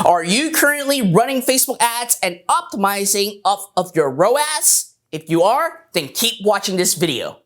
Are you currently running Facebook ads and optimizing off of your ROAS? If you are, then keep watching this video.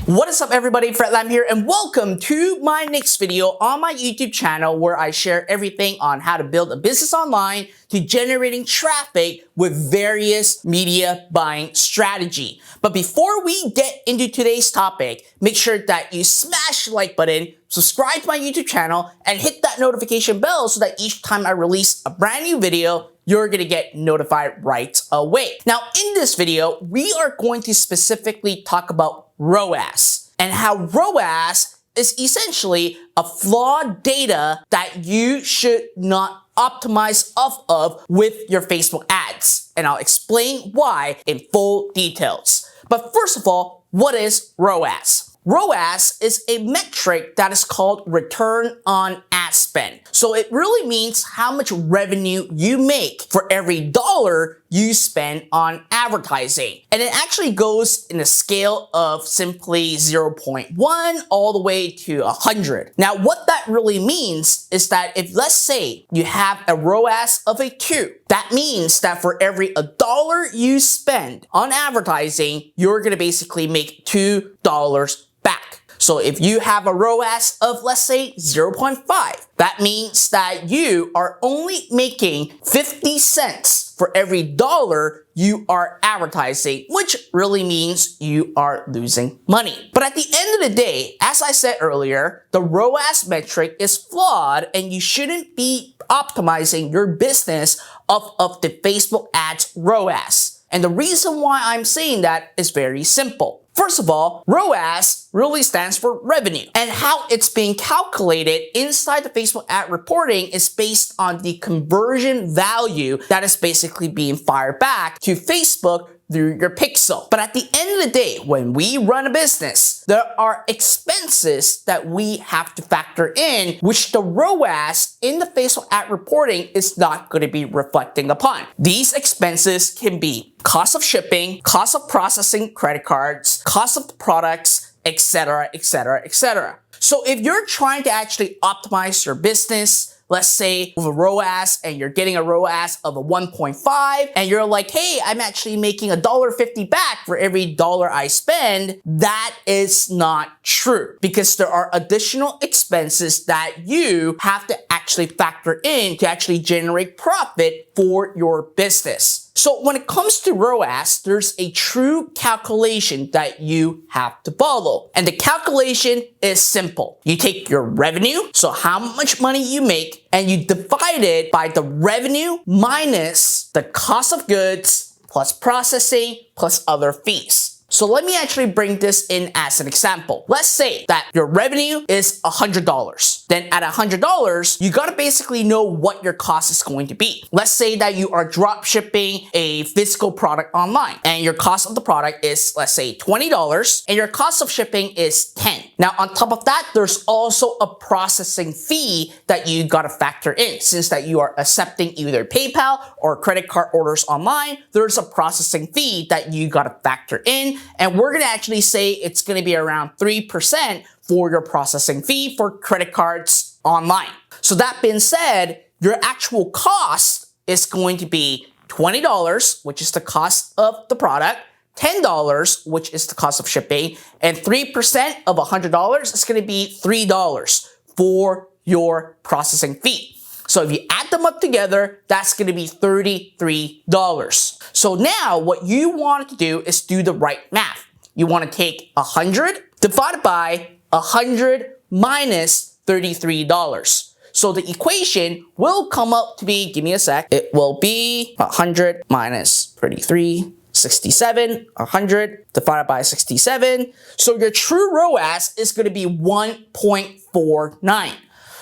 What is up everybody, Fred Lam here and welcome to my next video on my YouTube channel where I share everything on how to build a business online to generating traffic with various media buying strategy. But before we get into today's topic, make sure that you smash the like button, subscribe to my YouTube channel, and hit that notification bell so that each time I release a brand new video, you're gonna get notified right away. Now, in this video, we are going to specifically talk about ROAS and how ROAS is essentially a flawed data that you should not optimize off of with your Facebook ads. And I'll explain why in full details. But first of all, what is ROAS? ROAS is a metric that is called return on ad spend. So it really means how much revenue you make for every dollar you spend on advertising. And it actually goes in a scale of simply 0.1 all the way to 100. Now, what that really means is that if, let's say, you have a ROAS of a 2, that means that for every $1 you spend on advertising, you're gonna basically make $2 back. So if you have a ROAS of, let's say, 0.5, that means that you are only making 50 cents for every dollar you are advertising, which really means you are losing money. But at the end of the day, as I said earlier, the ROAS metric is flawed and you shouldn't be optimizing your business off of the Facebook ads ROAS. And the reason why I'm saying that is very simple. First of all, ROAS really stands for revenue, and how it's being calculated inside the Facebook ad reporting is based on the conversion value that is basically being fired back to Facebook through your pixel. But at the end of the day, when we run a business, there are expenses that we have to factor in, which the ROAS in the Facebook ad reporting is not going to be reflecting upon. These expenses can be cost of shipping, cost of processing credit cards, cost of products, etc., etc., etc. So if you're trying to actually optimize your business, let's say with a ROAS and you're getting a ROAS of a 1.5 and you're like, hey, I'm actually making $1.50 back for every dollar I spend, that is not true because there are additional expenses that you have to actually factor in to actually generate profit for your business. So when it comes to ROAS, there's a true calculation that you have to follow. And the calculation is simple. You take your revenue, so how much money you make, and you divide it by the revenue minus the cost of goods plus processing plus other fees. So let me actually bring this in as an example. Let's say that your revenue is $100. Then at $100, you gotta basically know what your cost is going to be. Let's say that you are drop shipping a physical product online and your cost of the product is, let's say, $20 and your cost of shipping is $10. Now, on top of that, there's also a processing fee that you gotta factor in. Since that you are accepting either PayPal or credit card orders online, there's a processing fee that you gotta factor in. And we're gonna actually say it's gonna be around 3% for your processing fee for credit cards online. So that being said, your actual cost is going to be $20, which is the cost of the product, $10, which is the cost of shipping, and 3% of $100 is gonna be $3 for your processing fee. So if you add them up together, that's gonna be $33. So now what you want to do is do the right math. You wanna take 100 divided by 100 minus $33. So the equation will come up to be, give me a sec, it will be 100 minus 33, 67, 100 divided by 67. So your true ROAS is gonna be 1.49.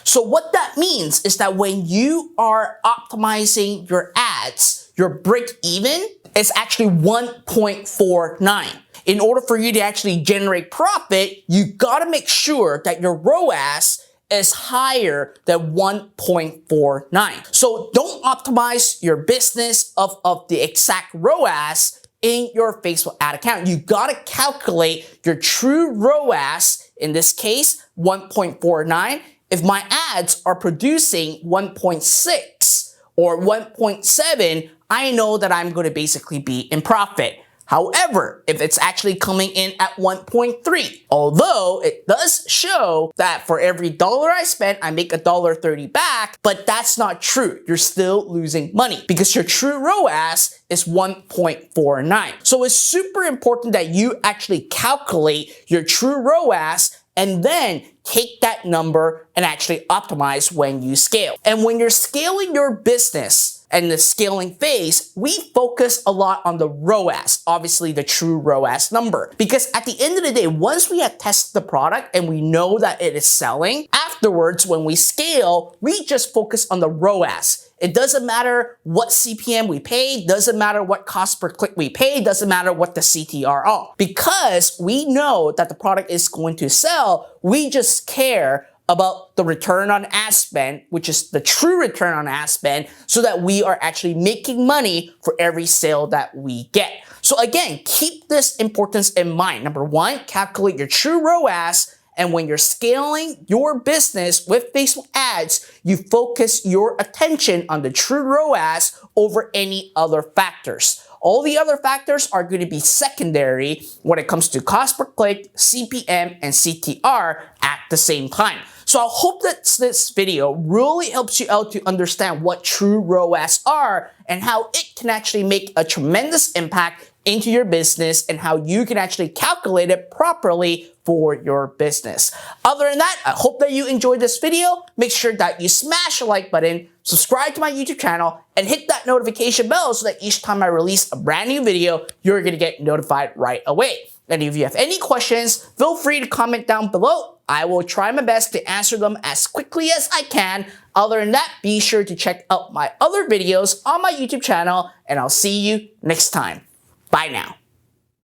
So what that means is that when you are optimizing your ads, your break even is actually 1.49. In order for you to actually generate profit, you gotta make sure that your ROAS is higher than 1.49. So don't optimize your business of the exact ROAS in your Facebook ad account. You gotta calculate your true ROAS, in this case, 1.49. If my ads are producing 1.6 or 1.7, I know that I'm gonna basically be in profit. However, if it's actually coming in at 1.3, although it does show that for every dollar I spend, I make $1.30 back, but that's not true. You're still losing money because your true ROAS is 1.49. So it's super important that you actually calculate your true ROAS and then take that number and actually optimize when you scale. And when you're scaling your business, and the scaling phase, we focus a lot on the ROAS, obviously the true ROAS number. Because at the end of the day, once we have tested the product and we know that it is selling, afterwards, when we scale, we just focus on the ROAS. It doesn't matter what CPM we pay, doesn't matter what cost per click we pay, doesn't matter what the CTR are. Because we know that the product is going to sell, we just care about the return on ad spend, which is the true return on ad spend, so that we are actually making money for every sale that we get. So again, keep this importance in mind. Number one, calculate your true ROAS. And when you're scaling your business with Facebook ads, you focus your attention on the true ROAS over any other factors. All the other factors are going to be secondary when it comes to cost per click, CPM, and CTR at the same time. So I hope that this video really helps you out to understand what true ROAS are and how it can actually make a tremendous impact into your business and how you can actually calculate it properly for your business. Other than that, I hope that you enjoyed this video. Make sure that you smash the like button, subscribe to my YouTube channel, and hit that notification bell so that each time I release a brand new video, you're gonna get notified right away. And if you have any questions, feel free to comment down below. I will try my best to answer them as quickly as I can. Other than that, be sure to check out my other videos on my YouTube channel, and I'll see you next time. Bye now.